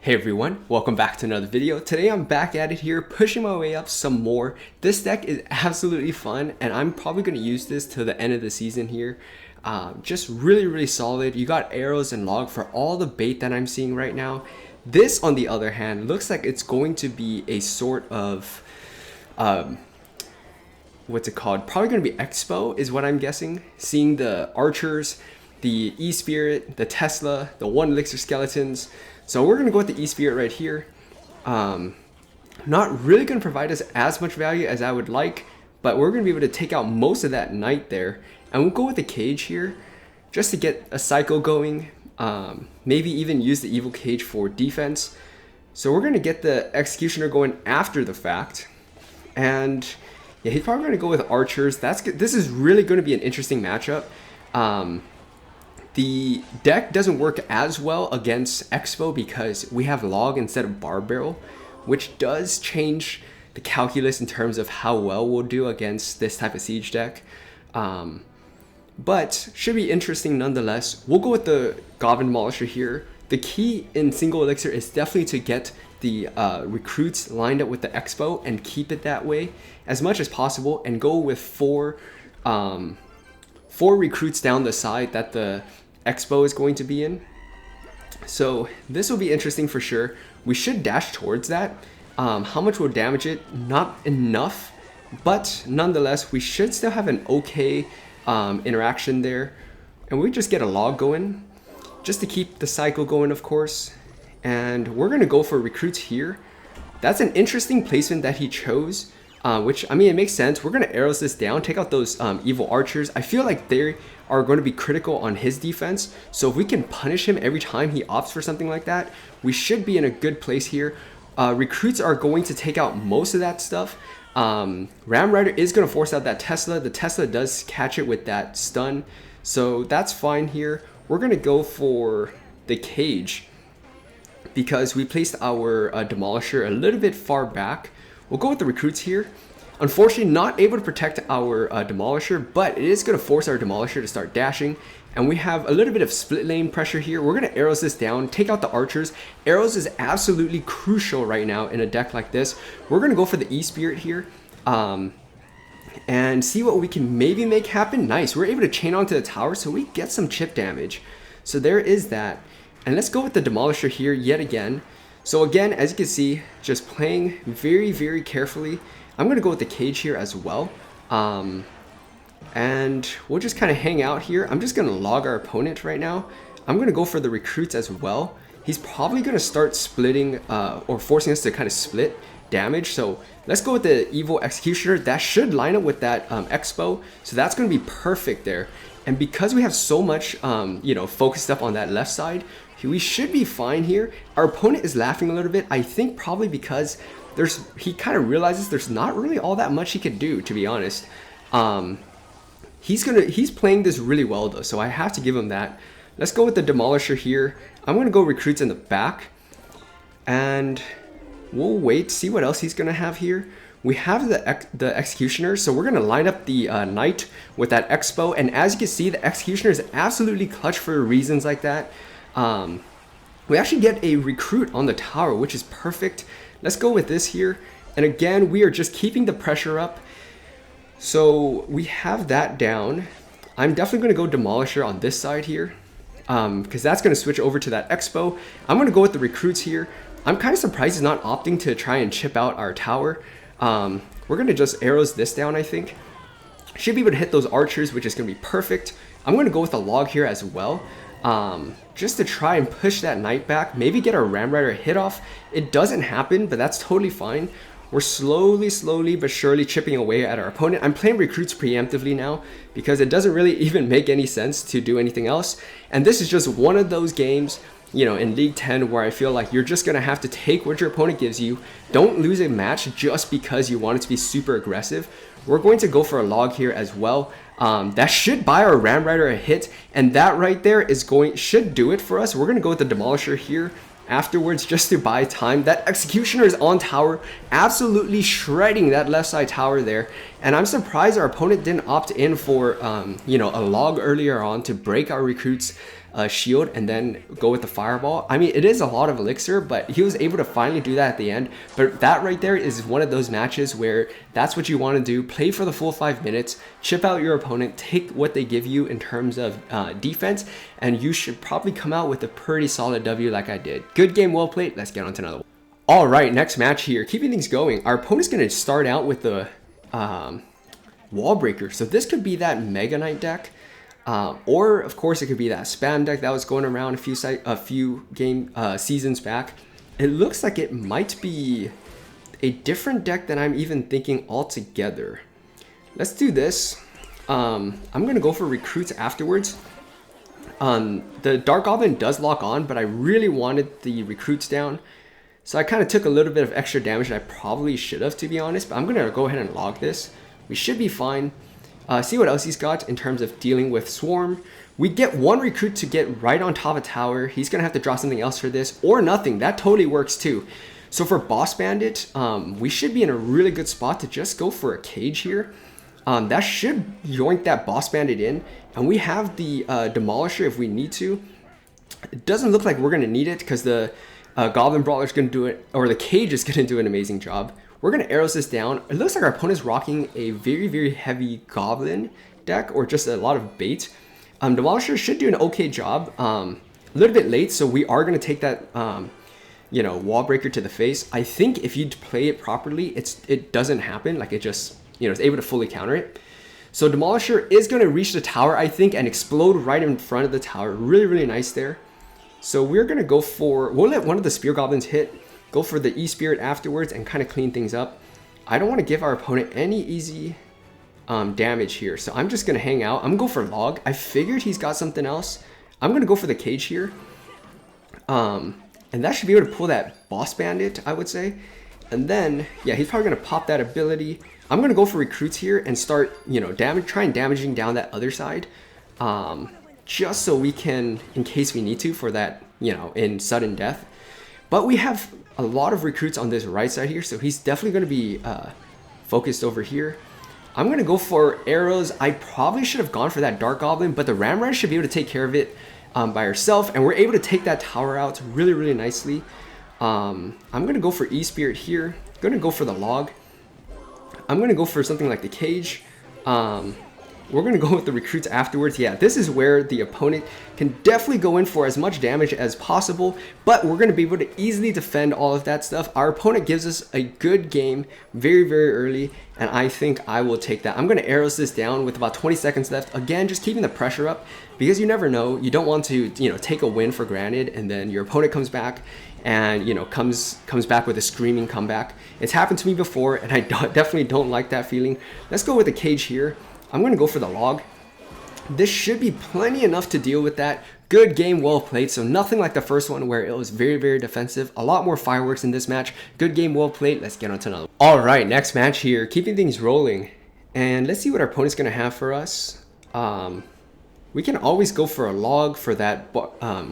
Hey everyone, welcome back to another video. Today I'm back at it here, pushing my way up some more. This deck is absolutely fun, and I'm probably going to use this till the end of the season here. Just really solid. You got arrows and log for all the bait that I'm seeing right now. This, on the other hand, looks like it's going to be a sort of, what's it called? Probably going to be Expo is what I'm guessing. Seeing the archers, the E-Spirit, the Tesla, the 1 elixir skeletons. So we're going to go with the E-Spirit right here. Not really going to provide us as much value as I would like, but we're going to be able to take out most of that knight there. And we'll go with the cage here just to get a cycle going. Maybe even use the evil cage for defense. So we're going to get the executioner going after the fact. And yeah, he's probably going to go with archers. This is really going to be an interesting matchup. The deck doesn't work as well against Expo because we have log instead of bar barrel, which does change the calculus in terms of how well we'll do against this type of siege deck. But should be interesting nonetheless. We'll go with the goblin demolisher here. The key in single elixir is definitely to get the recruits lined up with the Expo and keep it that way as much as possible, and go with four recruits down the side that the Expo is going to be in. So this will be interesting for sure. We should dash towards that. How much will damage it? Not enough, but nonetheless we should still have an okay interaction there, and we just get a log going just to keep the cycle going, of course. And we're gonna go for recruits here. That's an interesting placement that he chose. Which, I mean, it makes sense. We're going to arrows this down, take out those evil archers. I feel like they are going to be critical on his defense. So if we can punish him every time he opts for something like that, we should be in a good place here. Recruits are going to take out most of that stuff. Ram Rider is going to force out that Tesla. The Tesla does catch it with that stun. So that's fine here. We're going to go for the cage because we placed our Demolisher a little bit far back. We'll go with the recruits here. Unfortunately, not able to protect our Demolisher, but it is going to force our Demolisher to start dashing. And we have a little bit of split lane pressure here. We're going to arrows this down, take out the archers. Arrows is absolutely crucial right now in a deck like this. We're going to go for the E-Spirit here and see what we can maybe make happen. Nice. We're able to chain onto the tower, so we get some chip damage. So there is that. And let's go with the Demolisher here yet again. So again, as you can see, just playing very carefully. I'm going to go with the cage here as well. And we'll just kind of hang out here. I'm just going to log our opponent right now. I'm going to go for the recruits as well. He's probably going to start splitting or forcing us to kind of split damage. So let's go with the evil executioner. That should line up with that Expo. So that's going to be perfect there. And because we have so much, focused up on that left side, we should be fine here. Our opponent is laughing a little bit. I think probably because he kind of realizes there's not really all that much he could do, to be honest. He's playing this really well though, so I have to give him that. Let's go with the Demolisher here. I'm gonna go recruits in the back, and we'll wait, see what else he's gonna have here. We have the Executioner, so we're going to line up the Knight with that Expo. And as you can see, the Executioner is absolutely clutch for reasons like that. We actually get a recruit on the tower, which is perfect. Let's go with this here. And again, we are just keeping the pressure up. So we have that down. I'm definitely going to go Demolisher on this side here, because that's going to switch over to that Expo. I'm going to go with the recruits here. I'm kind of surprised he's not opting to try and chip out our tower. We're going to just arrows this down, I think. Should be able to hit those archers, which is going to be perfect. I'm going to go with a log here as well, just to try and push that knight back. Maybe get our Ram Rider hit off. It doesn't happen, but that's totally fine. We're slowly but surely chipping away at our opponent. I'm playing recruits preemptively now because it doesn't really even make any sense to do anything else. And this is just one of those games, in League 10 where I feel like you're just going to have to take what your opponent gives you. Don't lose a match just because you want it to be super aggressive. We're going to go for a log here as well. That should buy our Ram Rider a hit, and that right there should do it for us. We're going to go with the Demolisher here afterwards just to buy time. That Executioner is on tower, absolutely shredding that left side tower there. And I'm surprised our opponent didn't opt in for, a log earlier on to break our recruits. shield and then go with the fireball. I mean, it is a lot of elixir, but he was able to finally do that at the end. But that right there is one of those matches where that's what you want to do. Play for the full 5 minutes, chip out your opponent, take what they give you in terms of defense, and you should probably come out with a pretty solid W like I did. Good game, well played. Let's get on to another one. All right, next match here. Keeping things going, our opponent's going to start out with the wall breaker. So this could be that Mega Knight deck, or of course it could be that spam deck that was going around a few seasons back. It looks like it might be a different deck than I'm even thinking altogether. Let's do this. I'm going to go for recruits afterwards. The Dark Goblin does lock on, but I really wanted the recruits down. So I kind of took a little bit of extra damage that I probably should have, to be honest. But I'm going to go ahead and log this. We should be fine. See what else he's got in terms of dealing with Swarm. We get one recruit to get right on top of tower. He's going to have to draw something else for this, or nothing. That totally works too. So for Boss Bandit, we should be in a really good spot to just go for a cage here. That should yoink that Boss Bandit in. And we have the Demolisher if we need to. It doesn't look like we're going to need it because the Goblin Brawler is going to do it, or the cage is going to do an amazing job. We're going to arrows this down. It looks like our opponent's rocking a very, very heavy Goblin deck, or just a lot of bait. Demolisher should do an okay job. A little bit late, so we are going to take that, you know, wall breaker to the face. I think if you play it properly, it doesn't happen. Like, it just, you know, it's able to fully counter it. So Demolisher is going to reach the tower, I think, and explode right in front of the tower. Really, really nice there. So we're going to go for, we'll let one of the Spear Goblins hit, go for the E-Spirit afterwards, and kind of clean things up. I don't want to give our opponent any easy damage here, so I'm just going to hang out. I'm going to go for Log. I figured he's got something else. I'm going to go for the cage here. And that should be able to pull that Boss Bandit, I would say. And then, yeah, he's probably going to pop that ability. I'm going to go for recruits here and start, you know, try and damaging down that other side. Just so we can, in case we need to, for that, you know, in sudden death. But we have a lot of recruits on this right side here, so he's definitely going to be focused over here. I'm going to go for arrows. I probably should have gone for that Dark Goblin, but the Ramrod should be able to take care of it by herself, and we're able to take that tower out really, really nicely. I'm going to go for E-Spirit here. I'm going to go for the Log. I'm going to go for something like the cage. We're going to go with the recruits afterwards. Yeah, this is where the opponent can definitely go in for as much damage as possible, but we're going to be able to easily defend all of that stuff. Our opponent gives us a good game very, very early, and I think I will take that. I'm going to arrows this down with about 20 seconds left. Again, just keeping the pressure up, because you never know. You don't want to, you know, take a win for granted, and then your opponent comes back and, you know, comes back with a screaming comeback. It's happened to me before, and I definitely don't like that feeling. Let's go with the cage here. I'm going to go for the Log. This should be plenty enough to deal with that. Good game, well played. So nothing like the first one where it was very, very defensive. A lot more fireworks in this match. Good game, well played. Let's get on to another one. All right, next match here. Keeping things rolling. And let's see what our opponent's going to have for us. We can always go for a Log for that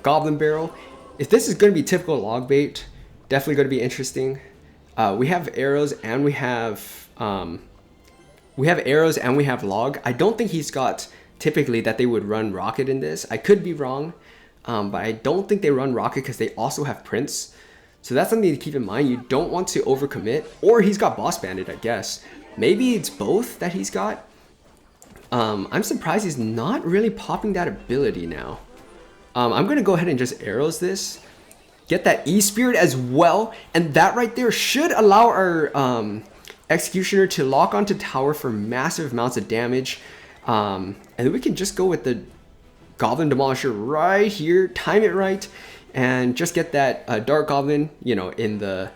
Goblin Barrel. If this is going to be typical Log bait, definitely going to be interesting. We have arrows and we have... we have arrows and we have Log. I don't think he's got typically that they would run Rocket in this. I could be wrong, but I don't think they run Rocket because they also have Prince. So that's something to keep in mind. You don't want to overcommit. Or he's got Boss Bandit, I guess. Maybe it's both that he's got. I'm surprised he's not really popping that ability now. I'm going to go ahead and just arrows this. Get that E-Spirit as well. And that right there should allow our... Executioner to lock onto tower for massive amounts of damage, and then we can just go with the Goblin Demolisher right here, time it right, and just get that Dark Goblin, you know, in the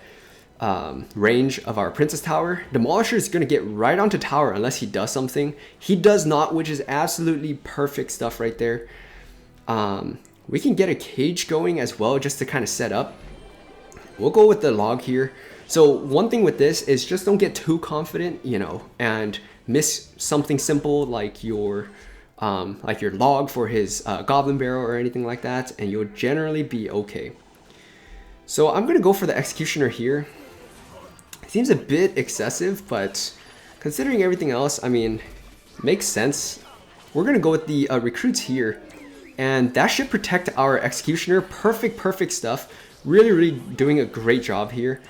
range of our Princess Tower. Demolisher is going to get right onto tower unless he does something. He does not, which is absolutely perfect stuff right there. We can get a cage going as well just to kind of set up. We'll go with the Log here. So one thing with this is just don't get too confident, you know, and miss something simple like your Log for his Goblin Barrel or anything like that, and you'll generally be okay. So I'm gonna go for the Executioner here. It seems a bit excessive, but considering everything else, I mean, makes sense. We're gonna go with the recruits here. And that should protect our executioner. Perfect stuff. Really doing a great job here.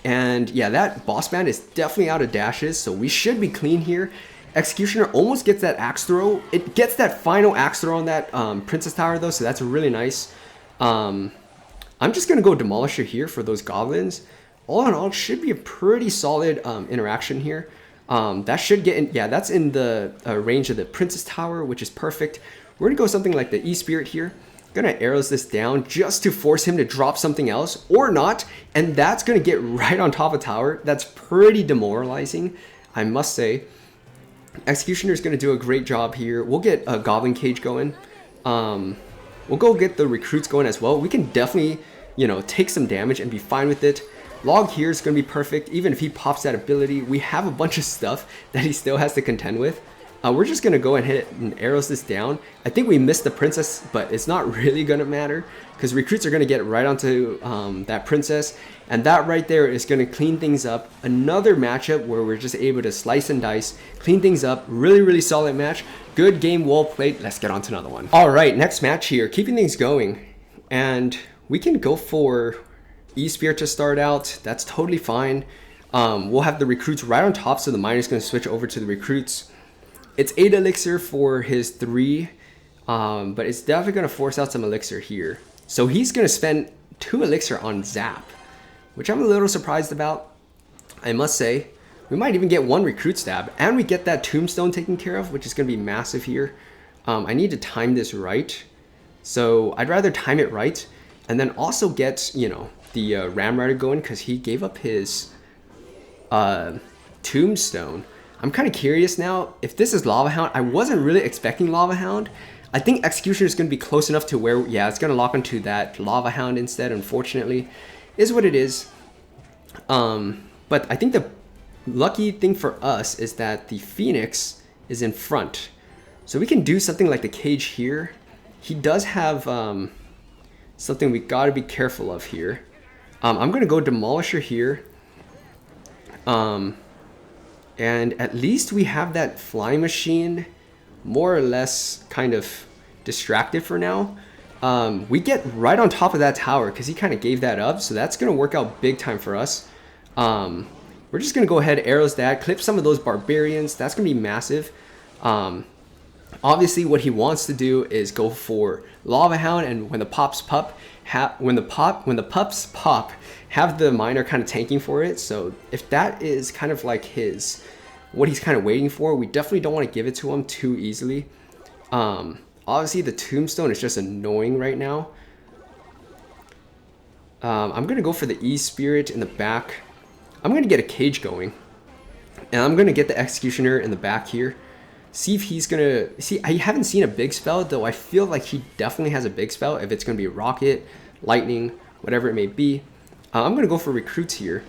And yeah, that boss man is definitely out of dashes, so we should be clean here. Executioner almost gets that axe throw. It gets that final axe throw on that princess tower though, so that's really nice. I'm just gonna go Demolisher here for those goblins. All in all, should be a pretty solid interaction here. That should get in, yeah, that's in the range of the princess tower, which is perfect. We're gonna go something like the E-Spirit here. Gonna arrows this down just to force him to drop something else or not, and that's gonna get right on top of tower. That's pretty demoralizing, I must say. Executioner is gonna do a great job here. We'll get a goblin cage going. We'll go get the recruits going as well. We can definitely, you know, take some damage and be fine with it. Log here is gonna be perfect. Even if he pops that ability, we have a bunch of stuff that he still has to contend with. We're just gonna go and hit it and arrows this down. I think we missed the princess, but it's not really gonna matter because recruits are gonna get right onto that princess, and that right there is gonna clean things up. Another matchup where we're just able to slice and dice, clean things up. Really solid match. Good game, well played. Let's get on to another one. All right, next match here, keeping things going, and we can go for E-Spirit to start out. That's totally fine. We'll have the recruits right on top, so the miner's gonna switch over to the recruits. It's 8 elixir for his 3, but it's definitely going to force out some elixir here. So he's going to spend 2 elixir on Zap, which I'm a little surprised about, I must say. We might even get 1 recruit stab, and we get that tombstone taken care of, which is going to be massive here. I need to time this right. So I'd rather time it right, and then also get, you know, the Ram Rider going, because he gave up his tombstone. I'm kind of curious now if this is Lava Hound. I wasn't really expecting Lava Hound. I think Executioner is going to be close enough to where, yeah, it's going to lock onto that Lava Hound instead, unfortunately. Is what it is. But I think the lucky thing for us is that the Phoenix is in front. So we can do something like the cage here. He does have something we got to be careful of here. I'm going to go Demolisher here. And at least we have that flying machine more or less kind of distracted for now. We get right on top of that tower because he kind of gave that up. So that's going to work out big time for us. We're just going to go ahead, arrows that, clip some of those barbarians. That's going to be massive. Obviously, what he wants to do is go for Lava Hound, and when the pups pop, have the miner kind of tanking for it. So if that is kind of like what he's kind of waiting for, we definitely don't want to give it to him too easily. Obviously, the tombstone is just annoying right now. I'm gonna go for the E-Spirit in the back. I'm gonna get a cage going, and I'm gonna get the Executioner in the back here. See if he's gonna see. I haven't seen a big spell though. I feel like he definitely has a big spell. If it's gonna be Rocket, Lightning, whatever it may be. I'm gonna go for recruits here,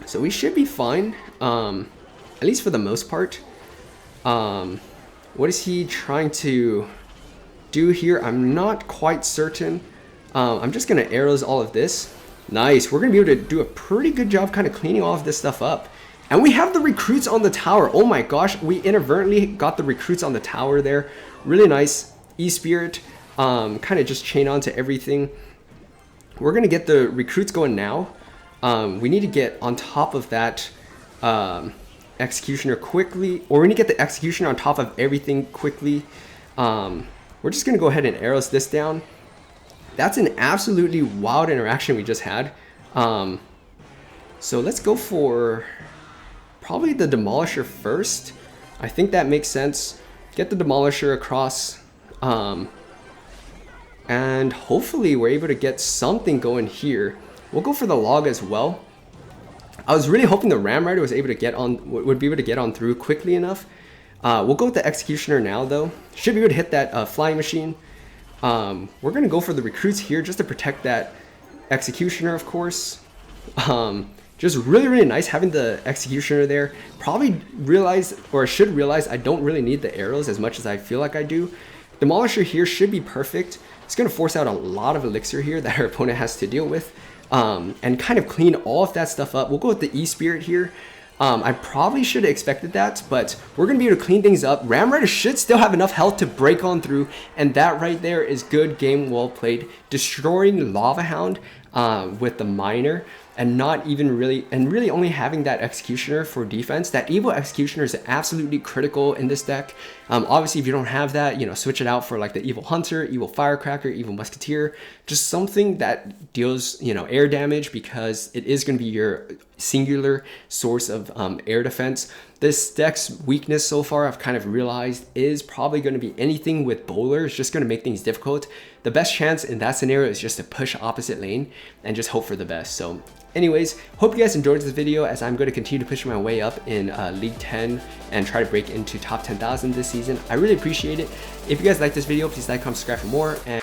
so we should be fine, at least for the most part. What is he trying to do here? I'm not quite certain. I'm just gonna arrows all of this. Nice. We're gonna be able to do a pretty good job kind of cleaning all of this stuff up. And we have the recruits on the tower. Oh my gosh, we inadvertently got the recruits on the tower there. Really nice. E-Spirit, kind of just chain on to everything. We're gonna get the recruits going now. We need to get on top of that Executioner quickly, or we need to get the Executioner on top of everything quickly. We're just gonna go ahead and arrows this down. That's an absolutely wild interaction we just had. So let's go for probably the Demolisher first. I think that makes sense. Get the Demolisher across. And hopefully we're able to get something going here. We'll go for the log as well. I was really hoping the Ram Rider was able to get on, would be able to get on through quickly enough. We'll go with the Executioner now though. Should be able to hit that flying machine. We're gonna go for the recruits here just to protect that Executioner, of course. Just really nice having the Executioner there. Probably realize, or should realize, I don't really need the arrows as much as I feel like I do. Demolisher here should be perfect. It's going to force out a lot of elixir here that our opponent has to deal with, and kind of clean all of that stuff up. We'll go with the E-Spirit here. I probably should have expected that, but we're going to be able to clean things up. Ram Rider should still have enough health to break on through, and that right there is good game, well played. Destroying Lava Hound with the Miner, and not even really, and really only having that Executioner for defense. That Evil Executioner is absolutely critical in this deck. Obviously, if you don't have that, you know, switch it out for like the Evil Hunter, Evil Firecracker, Evil Musketeer, just something that deals, you know, air damage, because it is going to be your singular source of air defense. This deck's weakness so far, I've kind of realized, is probably going to be anything with Bowler. It's just going to make things difficult. The best chance in that scenario is just to push opposite lane and just hope for the best. So anyways, hope you guys enjoyed this video, as I'm going to continue to push my way up in League 10 and try to break into top 10,000 this season. I really appreciate it. If you guys like this video, please like, comment, subscribe for more. And